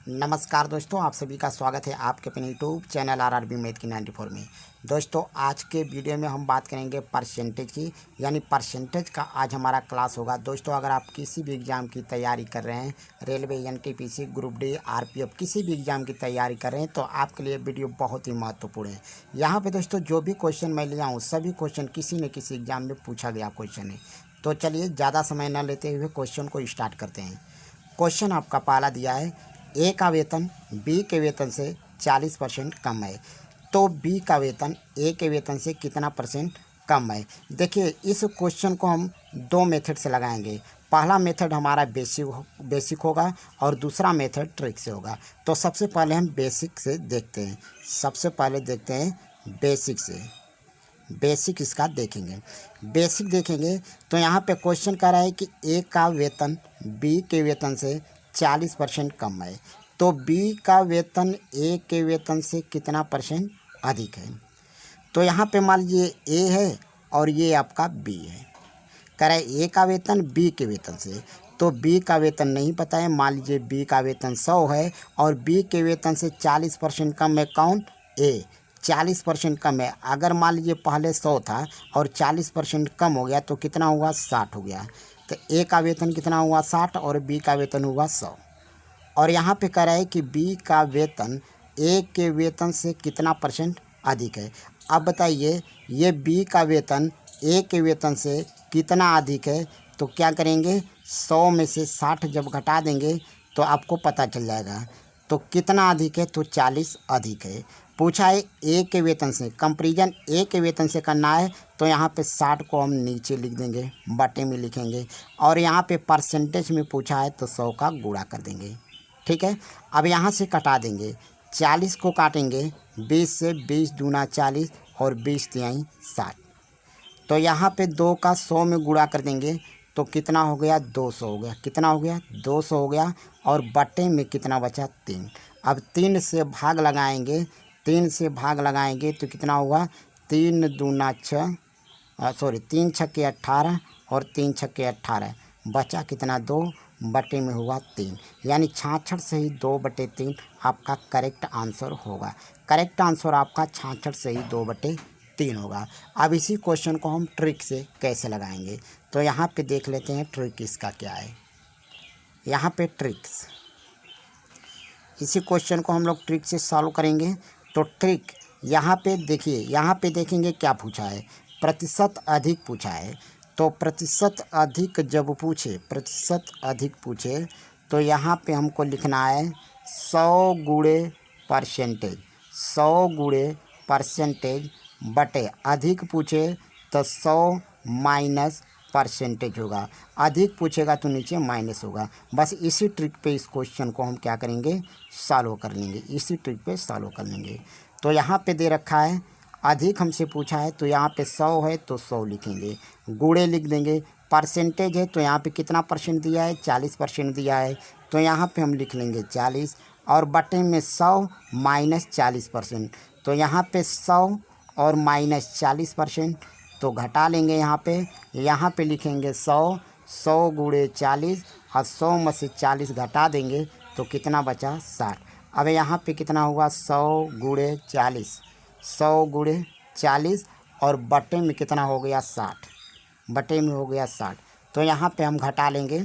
नमस्कार दोस्तों, आप सभी का स्वागत है आपके अपने यूट्यूब चैनल आरआरबी मैथ की 94 में। दोस्तों, आज के वीडियो में हम बात करेंगे परसेंटेज की, यानी परसेंटेज का आज हमारा क्लास होगा। दोस्तों, अगर आप किसी भी एग्ज़ाम की तैयारी कर रहे हैं, railway, NTPC, group D, RPF, किसी भी एग्ज़ाम की तैयारी कर रहे हैं, तो आपके लिए वीडियो बहुत ही महत्वपूर्ण है। यहाँ पर दोस्तों जो भी क्वेश्चन मैं लिया हूँ, सभी क्वेश्चन किसी न किसी एग्ज़ाम में पूछा गया क्वेश्चन है। तो चलिए ज़्यादा समय न लेते हुए क्वेश्चन को स्टार्ट करते हैं। क्वेश्चन आपका पहला दिया है, ए का वेतन बी के वेतन से 40% कम है, तो बी का वेतन ए के वेतन से कितना परसेंट कम है। देखिए, इस क्वेश्चन को हम दो मेथड से लगाएंगे। पहला मेथड हमारा बेसिक होगा और दूसरा मेथड ट्रिक से होगा। तो सबसे पहले हम बेसिक से देखते हैं। सबसे पहले देखते हैं बेसिक से। बेसिक इसका देखेंगे। बेसिक देखेंगे तो यहाँ पे क्वेश्चन कह रहा है कि ए का वेतन बी के वेतन से 40% कम है, तो बी का वेतन ए के वेतन से कितना परसेंट अधिक है। तो यहाँ पे मान लीजिए ए है और ये आपका बी है। कह रहा है ए का वेतन बी के वेतन से, तो बी का वेतन नहीं पता है। मान लीजिए बी का वेतन 100 है और बी के वेतन से 40% कम है। कौन? ए। 40% कम है। अगर मान लीजिए पहले 100 था और 40% कम हो गया तो कितना हुआ? 60 हो गया। तो ए का वेतन कितना हुआ? 60 और बी का वेतन हुआ 100। और यहाँ पे कह रहा है कि बी का वेतन ए के वेतन से कितना परसेंट अधिक है। अब बताइए, ये बी का वेतन ए के वेतन से कितना अधिक है, तो क्या करेंगे? 100 में से 60 जब घटा देंगे तो आपको पता चल जाएगा। तो कितना अधिक है? तो 40 अधिक है। पूछा है ए के वेतन से, कंपैरिजन ए के वेतन से करना है, तो यहाँ पे 60 को हम नीचे लिख देंगे, बटे में लिखेंगे। और यहाँ पे परसेंटेज में पूछा है तो 100 का गुणा कर देंगे। ठीक है। अब यहाँ से कटा देंगे, 40 को काटेंगे 20 से, 20 दूना 40 और 20 तिहाई 60। तो यहाँ पे 2 का 100 में गुणा कर देंगे तो कितना हो गया? 200 हो गया। कितना हो गया? 200 हो गया। और बटे में कितना बचा? 3। अब 3 से भाग लगाएंगे, 3 से भाग लगाएंगे तो कितना हुआ? 3 दूना 6, 3 छक्के 18 और 3 छक्के 18, बचा कितना? 2, बटे में हुआ 3। यानी 66 से ही 2/3 आपका करेक्ट आंसर होगा। करेक्ट आंसर आपका 66 से ही 2/3 होगा। अब इसी क्वेश्चन को हम ट्रिक से कैसे लगाएंगे, तो यहाँ पे देख लेते हैं ट्रिक इसका क्या है। यहाँ पे ट्रिक्स, इसी क्वेश्चन को हम लोग ट्रिक से सॉल्व करेंगे। तो ट्रिक यहाँ पे देखिए, यहाँ पे देखेंगे क्या पूछा है, प्रतिशत अधिक पूछा है। तो प्रतिशत अधिक जब पूछे, प्रतिशत अधिक पूछे तो यहाँ पे हमको लिखना है 100 गुणे परसेंटेज, 100 गुणे परसेंटेज बटे, अधिक पूछे तो 100 माइनस परसेंटेज होगा। अधिक पूछेगा तो नीचे माइनस होगा। बस इसी ट्रिक पे इस क्वेश्चन को हम क्या करेंगे? सॉल्व कर लेंगे। इसी ट्रिक पे सॉल्व कर लेंगे। तो यहाँ पे दे रखा है, अधिक हमसे पूछा है तो यहाँ पे 100 है तो 100 लिखेंगे, गुणे लिख देंगे। परसेंटेज है तो यहाँ पे कितना परसेंट दिया है? 40% दिया है, तो यहाँ पे हम लिख लेंगे 40। और बटे में 100 माइनस 40%, तो यहाँ पे 100 और माइनस 40%, तो घटा लेंगे। यहाँ पे लिखेंगे 100, 100 गुणे 40 और 100 में से 40 घटा देंगे तो कितना बचा? 60। अब यहाँ पे कितना हुआ? 100 गुणे 40, 100 गुणे 40 और बटे में कितना हो गया? 60, बटे में हो गया 60। तो यहाँ पे हम घटा लेंगे,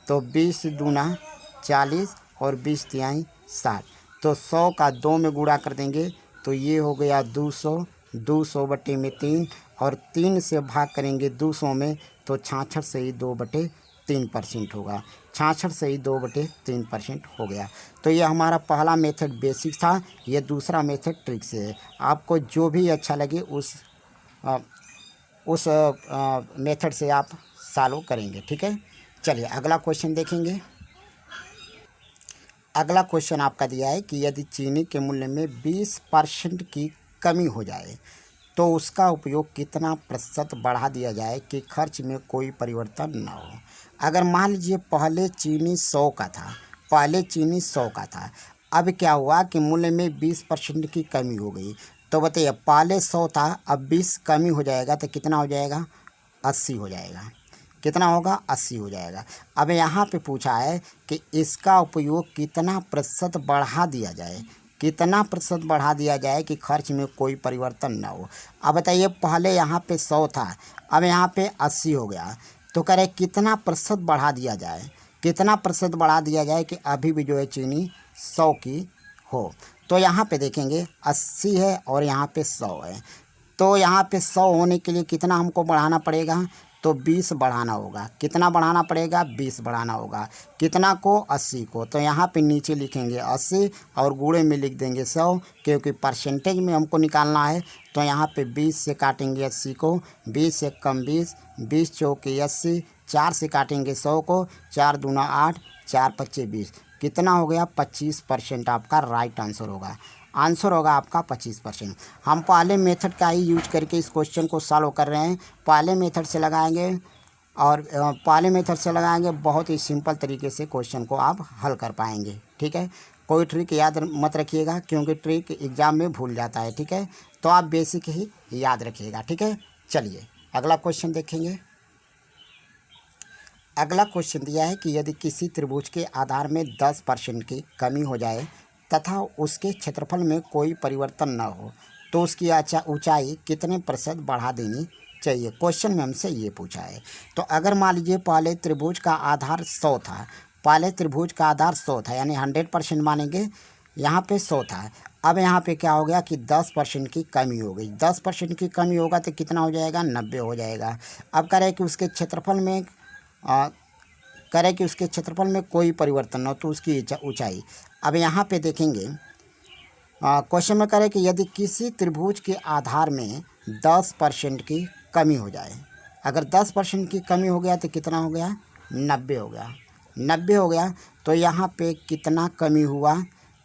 तो 20 दूना 40 और 20 तिहाई 60। तो 100 का 2 में गुणा कर देंगे तो ये हो गया 200, 200 बटे में 3 और 3 से भाग करेंगे 200 में तो 66 से ही 2/3% होगा। 66 से ही 2/3% हो गया। तो ये हमारा पहला मेथड बेसिक था। ये दूसरा मेथड ट्रिक से है। आपको जो भी अच्छा लगे उस मेथड से आप सॉल्व करेंगे। ठीक है। चलिए अगला क्वेश्चन देखेंगे। अगला क्वेश्चन आपका दिया है कि यदि चीनी के मूल्य में 20% की कमी हो जाए तो उसका उपयोग कितना प्रतिशत बढ़ा दिया जाए कि खर्च में कोई परिवर्तन न हो। अगर मान लीजिए पहले चीनी 100 का था, पहले चीनी 100 का था, अब क्या हुआ कि मूल्य में 20% की कमी हो गई। तो बताइए, पहले 100 था, अब 20 कमी हो जाएगा तो कितना हो जाएगा? 80 हो जाएगा। कितना होगा 80 हो जाएगा। अब यहाँ पे पूछा है कि इसका उपयोग कितना प्रतिशत बढ़ा दिया जाए, कितना प्रतिशत बढ़ा दिया जाए कि खर्च में कोई परिवर्तन ना हो। अब बताइए पहले यहाँ पे 100 था, अब यहाँ पे 80 हो गया, तो कह रहे कितना प्रतिशत बढ़ा दिया जाए, कितना प्रतिशत बढ़ा दिया जाए कि अभी भी जो है चीनी 100 की हो। तो यहाँ पे देखेंगे 80 है और यहाँ पे 100 है, तो यहाँ पे 100 होने के लिए कितना हमको बढ़ाना पड़ेगा, तो 20 बढ़ाना होगा। कितना बढ़ाना पड़ेगा, 20 बढ़ाना होगा। कितना को, 80 को। तो यहाँ पे नीचे लिखेंगे 80 और गुणे में लिख देंगे 100, क्योंकि परसेंटेज में हमको निकालना है। तो यहाँ पे 20 से काटेंगे 80 को, 20 से कम 20, 20 चौके 80, 4 से काटेंगे 100 को, 4 दूना 8, 4 पच्चे 20, कितना हो गया 25% आपका राइट आंसर होगा। आंसर होगा आपका 25%। हम पहले मेथड का ही यूज करके इस क्वेश्चन को सॉल्व कर रहे हैं। पहले मेथड से लगाएंगे और पहले मेथड से लगाएंगे, बहुत ही सिंपल तरीके से क्वेश्चन को आप हल कर पाएंगे। ठीक है, कोई ट्रिक याद मत रखिएगा, क्योंकि ट्रिक एग्जाम में भूल जाता है। ठीक है, तो आप बेसिक ही याद रखिएगा। ठीक है, चलिए अगला क्वेश्चन देखेंगे। अगला क्वेश्चन दिया है कि यदि किसी त्रिभुज के आधार में 10% की कमी हो जाए तथा उसके क्षेत्रफल में कोई परिवर्तन न हो, तो उसकी ऊंचाई कितने प्रतिशत बढ़ा देनी चाहिए। क्वेश्चन में हमसे ये पूछा है। तो अगर मान लीजिए पहले त्रिभुज का आधार 100 था, पहले त्रिभुज का आधार 100 था, यानी 100% मानेंगे, यहाँ पे 100 था। अब यहाँ पे क्या हो गया कि 10% की कमी हो गई। 10% की कमी होगा तो कितना हो जाएगा, 90 हो जाएगा। अब कह रहे हैं कि उसके क्षेत्रफल में करें कि उसके क्षेत्रफल में कोई परिवर्तन न हो, तो उसकी ऊंचाई। अब यहाँ पे देखेंगे क्वेश्चन में करें कि यदि किसी त्रिभुज के आधार में 10% की कमी हो जाए, अगर 10% की कमी हो गया तो कितना हो गया, 90 हो गया। 90 हो गया तो यहाँ पे कितना कमी हुआ,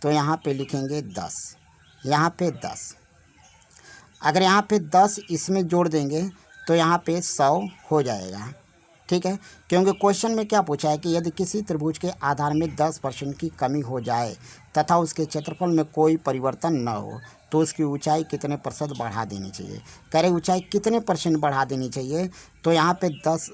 तो यहाँ पे लिखेंगे 10, यहाँ पे 10। अगर यहाँ पे 10 इसमें जोड़ देंगे तो यहाँ पे 100 हो जाएगा। ठीक है, क्योंकि क्वेश्चन में क्या पूछा है कि यदि किसी त्रिभुज के आधार में 10% की कमी हो जाए तथा उसके क्षेत्रफल में कोई परिवर्तन न हो, तो उसकी ऊंचाई कितने प्रतिशत बढ़ा देनी चाहिए। कह रहे ऊंचाई कितने % बढ़ा देनी चाहिए। तो यहाँ पे 10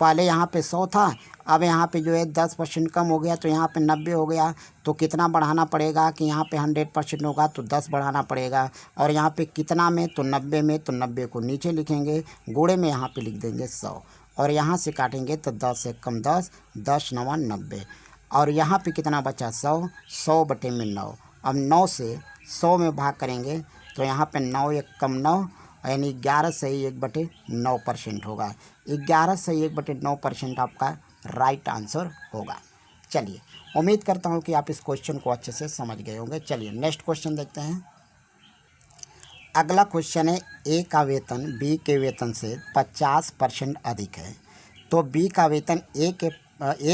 पहले यहाँ पे 100 था, अब यहाँ पे जो है 10% कम हो गया, तो यहाँ पे 90 हो गया। तो कितना बढ़ाना पड़ेगा कि यहाँ पे 100% होगा तो 10 बढ़ाना पड़ेगा, और यहाँ पे कितना में, तो 90 में, तो 90 को नीचे लिखेंगे, गुणे में यहाँ पे लिख देंगे 100, और यहाँ से काटेंगे तो 10 से कम 10, 10 9 90, और यहाँ पे कितना बचा 100, 100 बटे में 9। अब 9 से 100 में भाग करेंगे तो यहाँ पे 9 1 कम 9, यानी 11 सही 1/9% होगा। 11 सही 1/9% आपका राइट आंसर होगा। चलिए, उम्मीद करता हूँ कि आप इस क्वेश्चन को अच्छे से समझ गए होंगे। चलिए नेक्स्ट क्वेश्चन देखते हैं। अगला क्वेश्चन है, ए का वेतन बी के वेतन से 50% अधिक है, तो बी का वेतन ए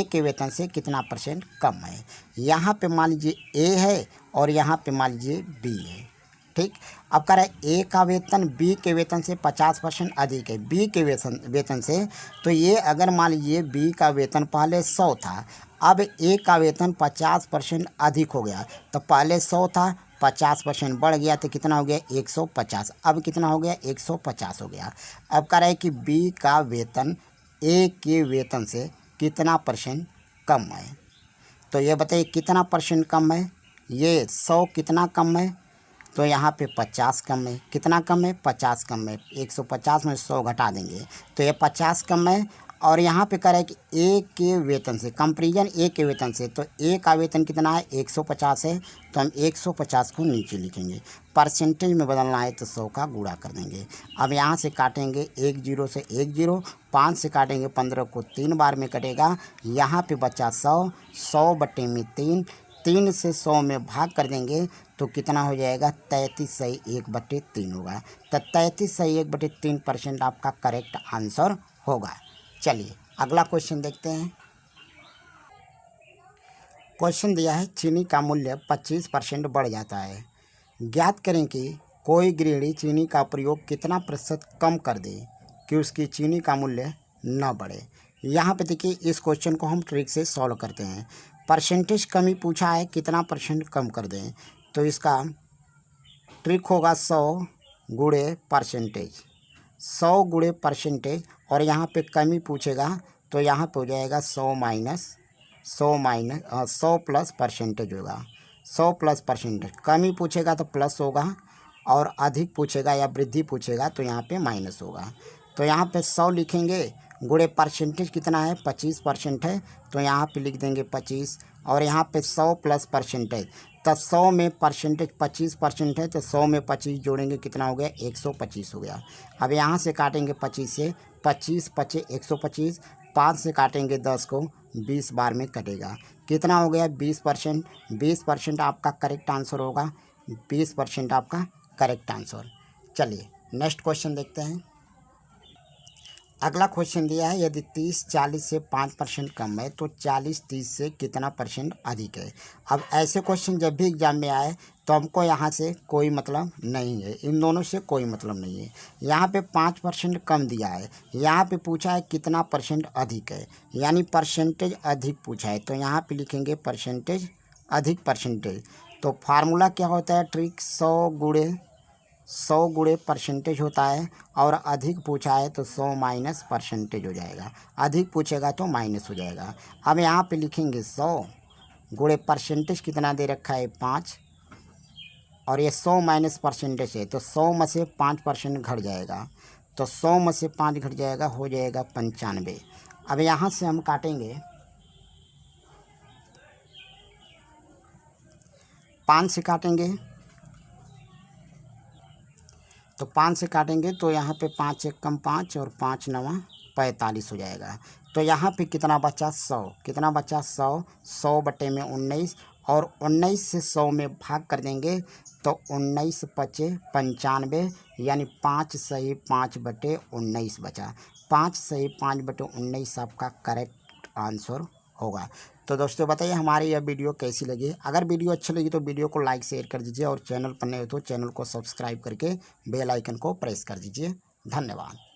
के वेतन से कितना % कम है। यहाँ पे मान लीजिए ए है और यहाँ पे मान लीजिए बी है। ठीक, अब कह रहे हैं ए का वेतन बी के वेतन से 50% अधिक है, बी के वेतन से। तो ये अगर मान लीजिए बी का वेतन पहले 100 था, अब ए का वेतन 50% अधिक हो गया। तो पहले 100 था, 50% बढ़ गया तो कितना हो गया 150। अब कितना हो गया 150 हो गया। अब कह रहा है कि बी का वेतन ए के वेतन से कितना % कम है। तो ये बताइए कितना % कम है। ये 100 कितना कम है, तो यहाँ पे 50 कम है। कितना कम है, 50 कम है। 150 में 100 घटा देंगे तो ये 50 कम है। और यहाँ पे कह रहा है कि ए के वेतन से, कंपेरिजन ए के वेतन से, तो ए का वेतन कितना है 150 है, तो हम 150 को नीचे लिखेंगे। परसेंटेज में बदलना है तो 100 का गुणा कर देंगे। अब यहाँ से काटेंगे 1 0 से 1 0, 5 से काटेंगे 15 को 3 बार में कटेगा। यहाँ पे बचा 100, 100 बटे में 3, 3 से 100 में भाग कर देंगे तो कितना हो जाएगा 33 सही 1/3 होगा। तो 33 सही 1/3% आपका करेक्ट आंसर होगा। चलिए अगला क्वेश्चन देखते हैं। क्वेश्चन दिया है, चीनी का मूल्य 25% बढ़ जाता है, ज्ञात करें कि कोई गृहिणी चीनी का प्रयोग कितना % कम कर दे कि उसकी चीनी का मूल्य न बढ़े। यहाँ पे देखिए इस क्वेश्चन को हम ट्रिक से सॉल्व करते हैं। परसेंटेज कमी पूछा है, कितना % कम कर दें, तो इसका ट्रिक होगा 100 गुणे परसेंटेज। 100 गुणे परसेंटेज और यहाँ पे कमी पूछेगा तो यहाँ पे हो जाएगा 100 प्लस परसेंटेज होगा। 100 प्लस परसेंटेज, कमी पूछेगा तो प्लस होगा और अधिक पूछेगा या वृद्धि पूछेगा तो यहाँ पे माइनस होगा। तो यहाँ पे 100 लिखेंगे, गुणे परसेंटेज कितना है 25% है तो यहाँ पे लिख देंगे 25 और यहाँ पे 100 प्लस परसेंटेज, तो 100 में परसेंटेज 25% है तो 100 में 25 जोड़ेंगे कितना हो गया 125 हो गया। अब यहाँ से काटेंगे 25 से, 25 पचे 125, 5 से काटेंगे 10 को, 20 बार में कटेगा, कितना हो गया 20%। 20% आपका करेक्ट आंसर होगा, 20% आपका करेक्ट आंसर। चलिए नेक्स्ट क्वेश्चन देखते हैं। अगला क्वेश्चन दिया है, यदि 30 40 से 5% कम है तो 40 30 से कितना परसेंट अधिक है। अब ऐसे क्वेश्चन जब भी एग्जाम में आए तो हमको यहाँ से कोई मतलब नहीं है, इन दोनों से कोई मतलब नहीं है। यहाँ पे 5% कम दिया है, यहाँ पे पूछा है कितना परसेंट अधिक है, यानी परसेंटेज अधिक पूछा है तो यहाँ पे लिखेंगे परसेंटेज अधिक परसेंटेज। तो फार्मूला क्या होता है, ट्रिक 100 गुणे परसेंटेज होता है और अधिक पूछा है तो 100 माइनस परसेंटेज हो जाएगा, अधिक पूछेगा तो माइनस हो जाएगा। अब यहाँ पे लिखेंगे 100 गुणे परसेंटेज कितना दे रखा है 5 और ये 100 माइनस परसेंटेज है तो 100 में से 5% घट जाएगा, तो 100 में से 5 घट जाएगा, हो जाएगा 95। अब यहाँ से हम काटेंगे 5 से काटेंगे तो 5 से काटेंगे तो यहाँ पे 5 एक कम 5 और 5 9 45 हो जाएगा। तो यहाँ पे कितना बचा 100, कितना बचा 100 बटे में 19 और 19 से 100 में भाग कर देंगे तो 19 पचे 95, यानी 5 सही 5 बटे 19 बचा। 5 सही 5 बटे 19 आपका करेक्ट आंसर होगा। तो दोस्तों बताइए हमारी यह वीडियो कैसी लगी। अगर वीडियो अच्छी लगी तो वीडियो को लाइक शेयर कर दीजिए और चैनल पर नए हो तो चैनल को सब्सक्राइब करके बेल आइकन को प्रेस कर दीजिए। धन्यवाद।